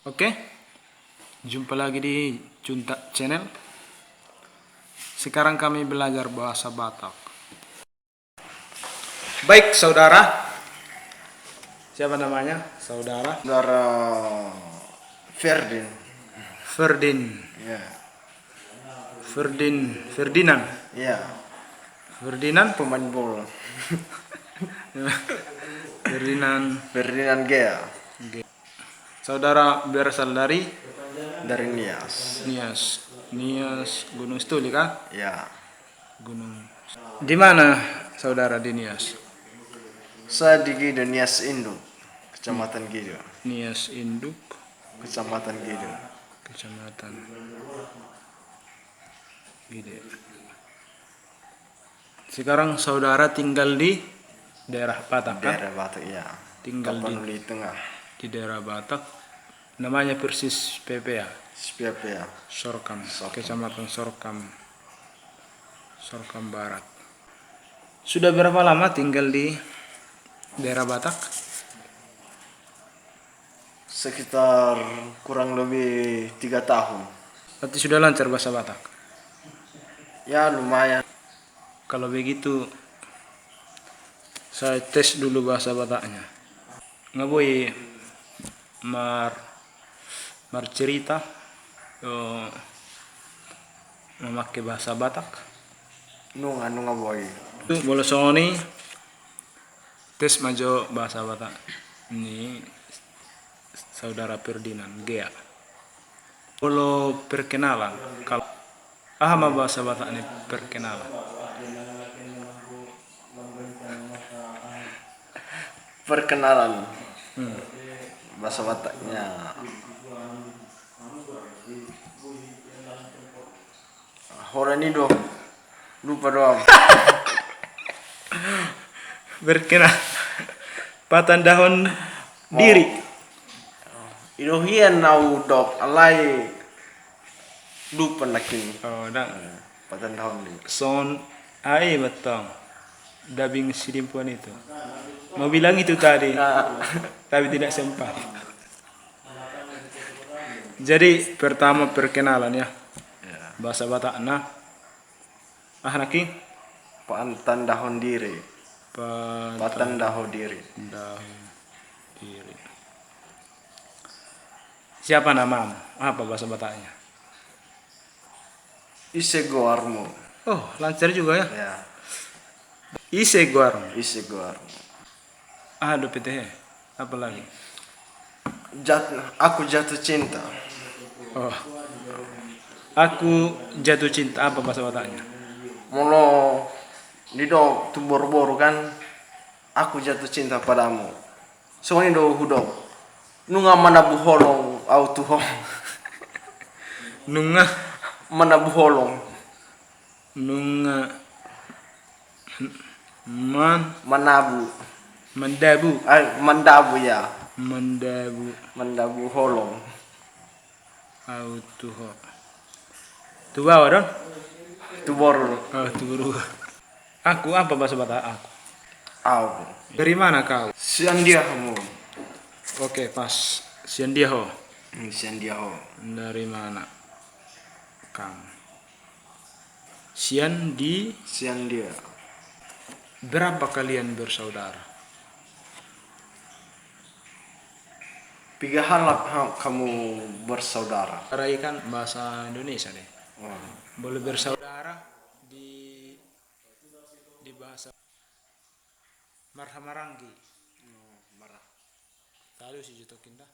Oke, jumpa lagi di Junta Channel. Sekarang kami belajar bahasa Batak. Baik, saudara. Siapa namanya? Saudara Saudara Ferdin. Ferdin. Ya. Ferdinand. Ya. Ferdinand. Pemain bola. Ferdinand. Ferdinand Gea. Saudara berasal dari Dari Nias. Nias Gunung Stuli kan? Ya. Gunung. Di mana saudara di Nias? Saya di Gido, Nias Induk, Kecamatan Gido. Nias Induk, Kecamatan Gido. Kecamatan Gide. Sekarang saudara tinggal di daerah Batak kan? Daerah Batak, ya. Tinggal Tapanuli Tengah. di daerah Batak. Namanya persis PPA. SPP ya. Sorkam. Kecamatan Sorkam. Sorkam Barat. Sudah berapa lama tinggal di daerah Batak? Sekitar kurang lebih 3 tahun. Berarti sudah lancar bahasa Batak. Ya lumayan. Kalau begitu saya tes dulu bahasa Bataknya. Ngaboi mar cerita memakai bahasa Batak. Nunga boy. Boleh soni tes majo bahasa Batak. Ini saudara Ferdinand Gea. Kalau perkenalan, kalau bahasa Batak ini perkenalan. Perkenalan. Bahasa Bataknya. Orang ini dong. Lupa doang. Berkenalan. Patan dahon diri. Irohian nau dok alai lupa nakin. Oh, dah. Patan tahun ini. Son ai betong. Dabing sidimpuan itu. Mau bilang itu tadi, tapi tidak sempat. Jadi pertama perkenalan ya. Bahasa Batak nah. Naki? Patan dahon diri. Patan dahon diri. Dahon diri. Siapa namamu? Apa bahasa Bataknya? Ise goarmu. Oh, lancar juga ya. Ya. Ise guarmu. Ise goarmu. Aduh PTH. Apa lagi? Aku jatuh cinta. Oh. Aku jatuh cinta. Apa bahasa Bataknya? Molo dido tu boro-boro kan. Aku jatuh cinta padamu. Soalnya do hudok. Nunga mana buholong au tuhong. Nunga. Mana buholong. Nunga. Manabu. Mandabu. Ay, mandabu ya. Mandabu. Mandabu holong. Autuho. Tu bawa dong? Tu boro. Oh, tu buru. Aku apa bahasa Batak aku? Aku. Dari mana kau? Sian dia kamu. Oke, pas. Sian dia ho. Sian dia ho. Dari mana kamu? Sian dia. Berapa kalian bersaudara? 3 halak kamu bersaudara. Rai kan bahasa Indonesia deh. Oh. Boleh bersaudara di bahasa Marhamaranggi. Marah. Tahu sih jutokin dah.